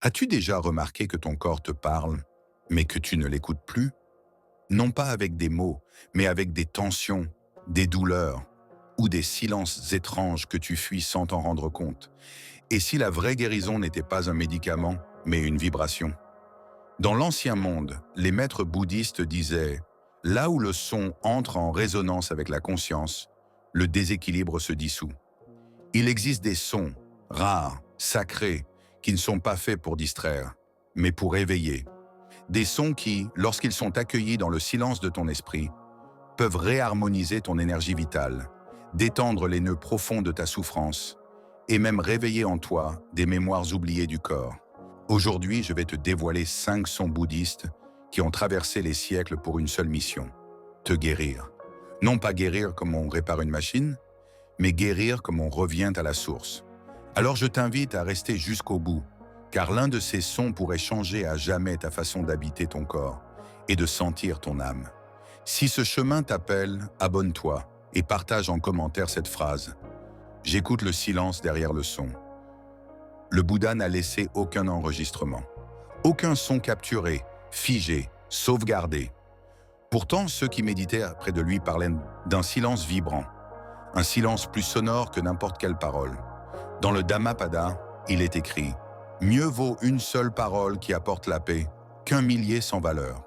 As-tu déjà remarqué que ton corps te parle, mais que tu ne l'écoutes plus? Non pas avec des mots, mais avec des tensions, des douleurs ou des silences étranges que tu fuis sans t'en rendre compte. Et si la vraie guérison n'était pas un médicament, mais une vibration? Dans l'ancien monde, les maîtres bouddhistes disaient: là où le son entre en résonance avec la conscience, le déséquilibre se dissout. Il existe des sons, rares, sacrés, qui ne sont pas faits pour distraire, mais pour éveiller. Des sons qui, lorsqu'ils sont accueillis dans le silence de ton esprit, peuvent réharmoniser ton énergie vitale, détendre les nœuds profonds de ta souffrance, et même réveiller en toi des mémoires oubliées du corps. Aujourd'hui, je vais te dévoiler 5 sons bouddhistes qui ont traversé les siècles pour une seule mission: te guérir. Non pas guérir comme on répare une machine, mais guérir comme on revient à la source. Alors je t'invite à rester jusqu'au bout, car l'un de ces sons pourrait changer à jamais ta façon d'habiter ton corps et de sentir ton âme. Si ce chemin t'appelle, abonne-toi et partage en commentaire cette phrase: j'écoute le silence derrière le son. Le Bouddha n'a laissé aucun enregistrement, aucun son capturé, figé, sauvegardé. Pourtant, ceux qui méditaient près de lui parlaient d'un silence vibrant, un silence plus sonore que n'importe quelle parole. Dans le Dhammapada, il est écrit: mieux vaut une seule parole qui apporte la paix qu'un millier sans valeur.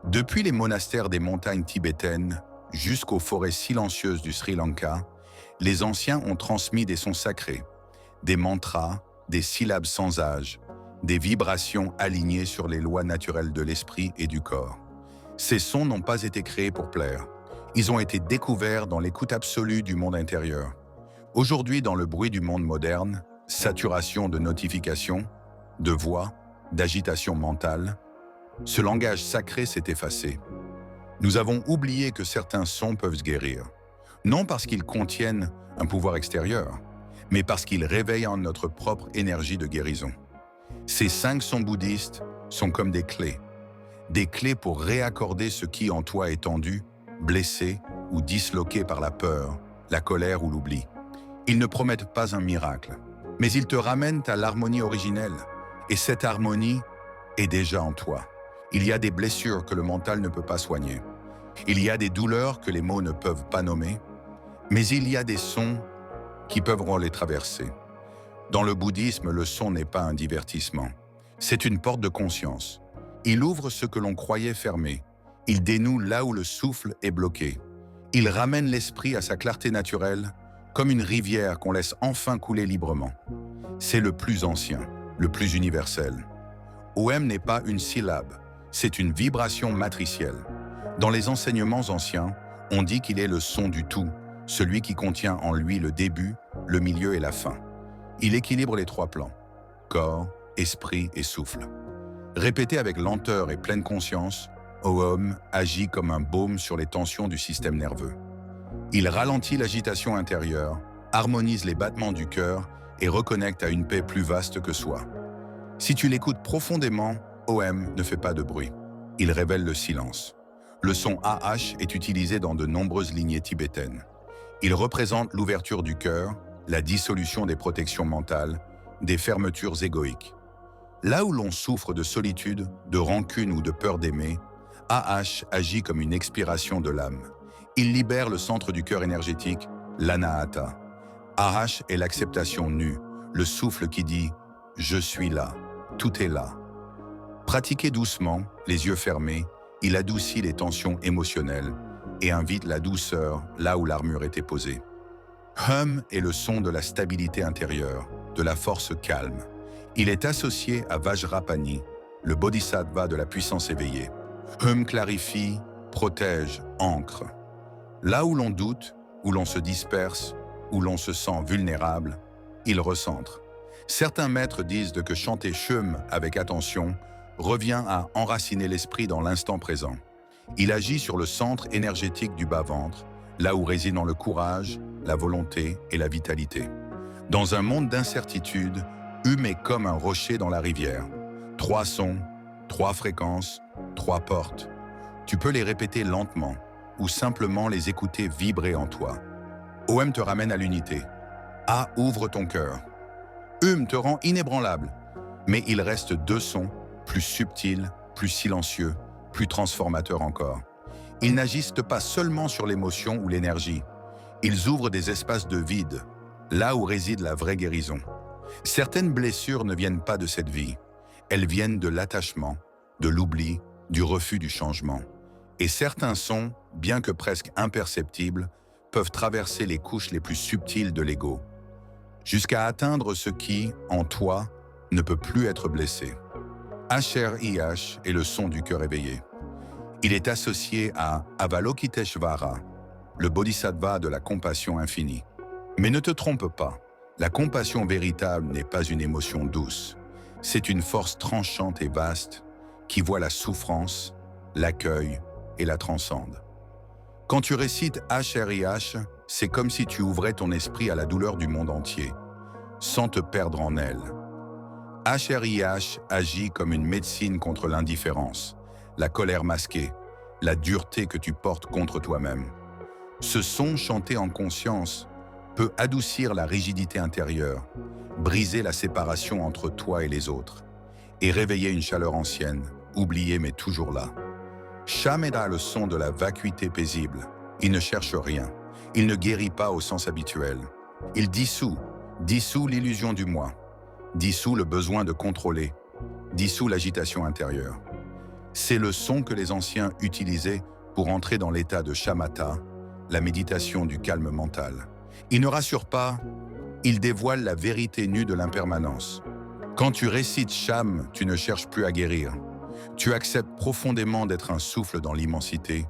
Depuis les monastères des montagnes tibétaines jusqu'aux forêts silencieuses du Sri Lanka, les anciens ont transmis des sons sacrés, des mantras, des syllabes sans âge, des vibrations alignées sur les lois naturelles de l'esprit et du corps. Ces sons n'ont pas été créés pour plaire. Ils ont été découverts dans l'écoute absolue du monde intérieur. Aujourd'hui, dans le bruit du monde moderne, saturation de notifications, de voix, d'agitation mentale, ce langage sacré s'est effacé. Nous avons oublié que certains sons peuvent se guérir, non parce qu'ils contiennent un pouvoir extérieur, mais parce qu'ils réveillent en notre propre énergie de guérison. Ces 5 sons bouddhistes sont comme des clés pour réaccorder ce qui en toi est tendu, blessé ou disloqué par la peur, la colère ou l'oubli. Ils ne promettent pas un miracle, mais ils te ramènent à l'harmonie originelle. Et cette harmonie est déjà en toi. Il y a des blessures que le mental ne peut pas soigner. Il y a des douleurs que les mots ne peuvent pas nommer. Mais il y a des sons qui peuvent les traverser. Dans le bouddhisme, le son n'est pas un divertissement. C'est une porte de conscience. Il ouvre ce que l'on croyait fermé. Il dénoue là où le souffle est bloqué. Il ramène l'esprit à sa clarté naturelle, comme une rivière qu'on laisse enfin couler librement. C'est le plus ancien, le plus universel. OM n'est pas une syllabe, c'est une vibration matricielle. Dans les enseignements anciens, on dit qu'il est le son du tout, celui qui contient en lui le début, le milieu et la fin. Il équilibre les 3 plans: corps, esprit et souffle. Répété avec lenteur et pleine conscience, OM agit comme un baume sur les tensions du système nerveux. Il ralentit l'agitation intérieure, harmonise les battements du cœur et reconnecte à une paix plus vaste que soi. Si tu l'écoutes profondément, OM ne fait pas de bruit. Il révèle le silence. Le son AH est utilisé dans de nombreuses lignées tibétaines. Il représente l'ouverture du cœur, la dissolution des protections mentales, des fermetures égoïques. Là où l'on souffre de solitude, de rancune ou de peur d'aimer, AH agit comme une expiration de l'âme. Il libère le centre du cœur énergétique, l'anahata. AH est l'acceptation nue, le souffle qui dit « Je suis là, tout est là ». Pratiqué doucement, les yeux fermés, il adoucit les tensions émotionnelles et invite la douceur là où l'armure était posée. Hum est le son de la stabilité intérieure, de la force calme. Il est associé à Vajrapani, le bodhisattva de la puissance éveillée. Hum clarifie, protège, ancre. Là où l'on doute, où l'on se disperse, où l'on se sent vulnérable, il recentre. Certains maîtres disent que chanter Shum avec attention revient à enraciner l'esprit dans l'instant présent. Il agit sur le centre énergétique du bas-ventre, là où résident le courage, la volonté et la vitalité. Dans un monde d'incertitude, Hum est comme un rocher dans la rivière. 3 sons, 3 fréquences, 3 portes. Tu peux les répéter lentement ou simplement les écouter vibrer en toi. OM te ramène à l'unité. A ouvre ton cœur. Te rend inébranlable. Mais il reste deux sons, plus subtils, plus silencieux, plus transformateurs encore. Ils n'agissent pas seulement sur l'émotion ou l'énergie. Ils ouvrent des espaces de vide, là où réside la vraie guérison. Certaines blessures ne viennent pas de cette vie. Elles viennent de l'attachement, de l'oubli, du refus du changement. Et certains sons, bien que presque imperceptibles, peuvent traverser les couches les plus subtiles de l'ego, jusqu'à atteindre ce qui, en toi, ne peut plus être blessé. HRIH est le son du cœur éveillé. Il est associé à Avalokiteshvara, le bodhisattva de la compassion infinie. Mais ne te trompe pas, la compassion véritable n'est pas une émotion douce. C'est une force tranchante et vaste qui voit la souffrance, l'accueille et la transcende. Quand tu récites HRIH, c'est comme si tu ouvrais ton esprit à la douleur du monde entier, sans te perdre en elle. HRIH agit comme une médecine contre l'indifférence, la colère masquée, la dureté que tu portes contre toi-même. Ce son chanté en conscience peut adoucir la rigidité intérieure, briser la séparation entre toi et les autres, et réveiller une chaleur ancienne, oubliée mais toujours là. Cham est le son de la vacuité paisible. Il ne cherche rien. Il ne guérit pas au sens habituel. Il dissout l'illusion du moi, dissout le besoin de contrôler, dissout l'agitation intérieure. C'est le son que les anciens utilisaient pour entrer dans l'état de shamatha, la méditation du calme mental. Il ne rassure pas, il dévoile la vérité nue de l'impermanence. Quand tu récites Cham, tu ne cherches plus à guérir. Tu acceptes profondément d'être un souffle dans l'immensité,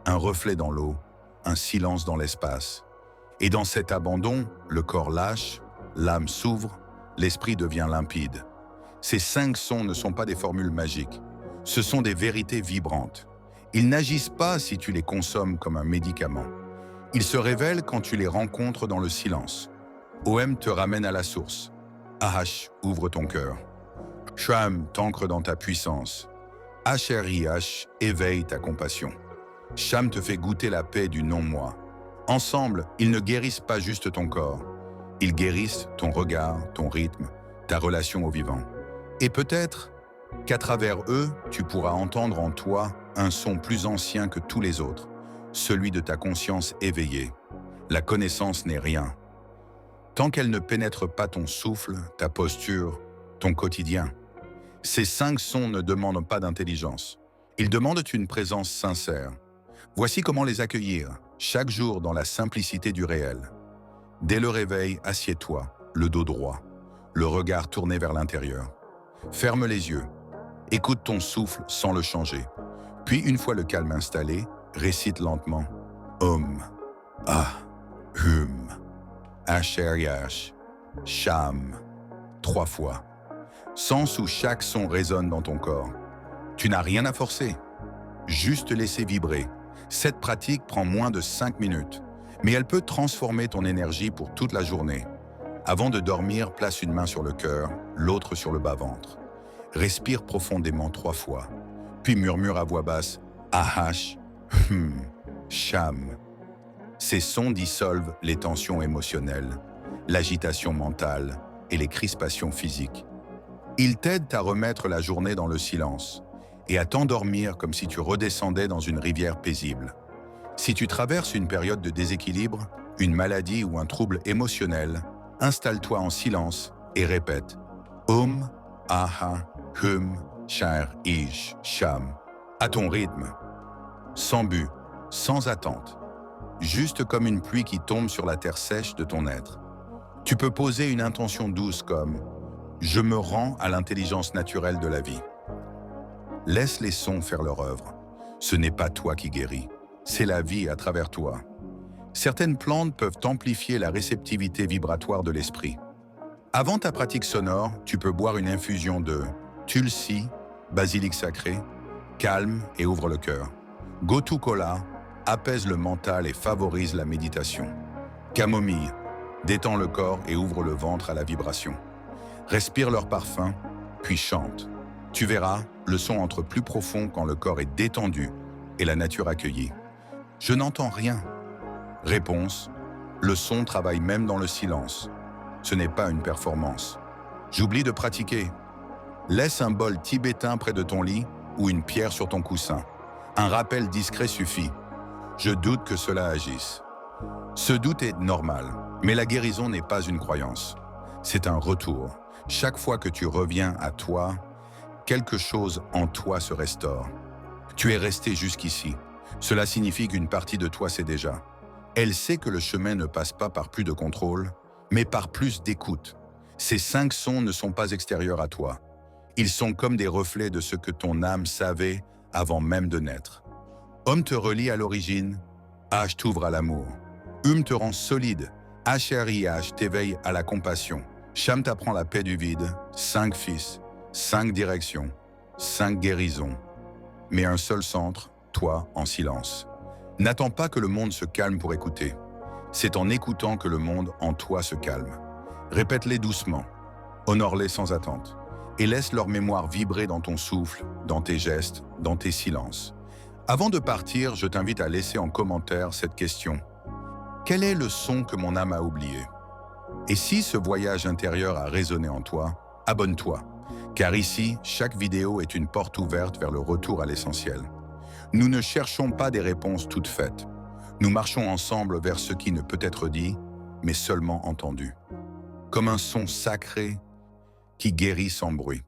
un reflet dans l'eau, un silence dans l'espace. Et dans cet abandon, le corps lâche, l'âme s'ouvre, l'esprit devient limpide. Ces 5 sons ne sont pas des formules magiques. Ce sont des vérités vibrantes. Ils n'agissent pas si tu les consommes comme un médicament. Ils se révèlent quand tu les rencontres dans le silence. OM te ramène à la source. AH ouvre ton cœur. Cham t'ancre dans ta puissance. HRIH éveille ta compassion. Cham te fait goûter la paix du non-moi. Ensemble, ils ne guérissent pas juste ton corps. Ils guérissent ton regard, ton rythme, ta relation au vivant. Et peut-être qu'à travers eux, tu pourras entendre en toi un son plus ancien que tous les autres, celui de ta conscience éveillée. La connaissance n'est rien. Tant qu'elle ne pénètre pas ton souffle, ta posture, ton quotidien. Ces 5 sons ne demandent pas d'intelligence. Ils demandent une présence sincère. Voici comment les accueillir, chaque jour dans la simplicité du réel. Dès le réveil, assieds-toi, le dos droit, le regard tourné vers l'intérieur. Ferme les yeux. Écoute ton souffle sans le changer. Puis, une fois le calme installé, récite lentement Om, Ah, Hum, HRIH, Cham, 3 fois. Sens où chaque son résonne dans ton corps. Tu n'as rien à forcer, juste laisser vibrer. Cette pratique prend moins de 5 minutes, mais elle peut transformer ton énergie pour toute la journée. Avant de dormir, place une main sur le cœur, l'autre sur le bas-ventre. Respire profondément 3 fois, puis murmure à voix basse AH, Cham. Ces sons dissolvent les tensions émotionnelles, l'agitation mentale et les crispations physiques. Ils t'aident à remettre la journée dans le silence et à t'endormir comme si tu redescendais dans une rivière paisible. Si tu traverses une période de déséquilibre, une maladie ou un trouble émotionnel, installe-toi en silence et répète Om, Aha, Hum, Char, Ish, Cham, à ton rythme, sans but, sans attente, juste comme une pluie qui tombe sur la terre sèche de ton être. Tu peux poser une intention douce comme « Je me rends à l'intelligence naturelle de la vie ». Laisse les sons faire leur œuvre. Ce n'est pas toi qui guéris, c'est la vie à travers toi. Certaines plantes peuvent amplifier la réceptivité vibratoire de l'esprit. Avant ta pratique sonore, tu peux boire une infusion de tulsi, basilic sacré, calme et ouvre le cœur. Gotu kola apaise le mental et favorise la méditation. Camomille détend le corps et ouvre le ventre à la vibration. Respire leur parfum, puis chante. Tu verras, le son entre plus profond quand le corps est détendu et la nature accueillie. Je n'entends rien. Réponse, le son travaille même dans le silence. Ce n'est pas une performance. J'oublie de pratiquer. Laisse un bol tibétain près de ton lit ou une pierre sur ton coussin. Un rappel discret suffit. Je doute que cela agisse. Ce doute est normal, mais la guérison n'est pas une croyance. C'est un retour. Chaque fois que tu reviens à toi, quelque chose en toi se restaure. Tu es resté jusqu'ici. Cela signifie qu'une partie de toi sait déjà. Elle sait que le chemin ne passe pas par plus de contrôle, mais par plus d'écoute. Ces 5 sons ne sont pas extérieurs à toi. Ils sont comme des reflets de ce que ton âme savait avant même de naître. Homme te relie à l'origine, H t'ouvre à l'amour. Te rend solide, H t'éveille à la compassion. Cham t'apprend la paix du vide, 5 fils, 5 directions, 5 guérisons. Mais un seul centre, toi en silence. N'attends pas que le monde se calme pour écouter. C'est en écoutant que le monde en toi se calme. Répète-les doucement, honore-les sans attente, et laisse leur mémoire vibrer dans ton souffle, dans tes gestes, dans tes silences. Avant de partir, je t'invite à laisser en commentaire cette question. Quel est le son que mon âme a oublié? Et si ce voyage intérieur a résonné en toi, abonne-toi, car ici, chaque vidéo est une porte ouverte vers le retour à l'essentiel. Nous ne cherchons pas des réponses toutes faites. Nous marchons ensemble vers ce qui ne peut être dit, mais seulement entendu. Comme un son sacré qui guérit sans bruit.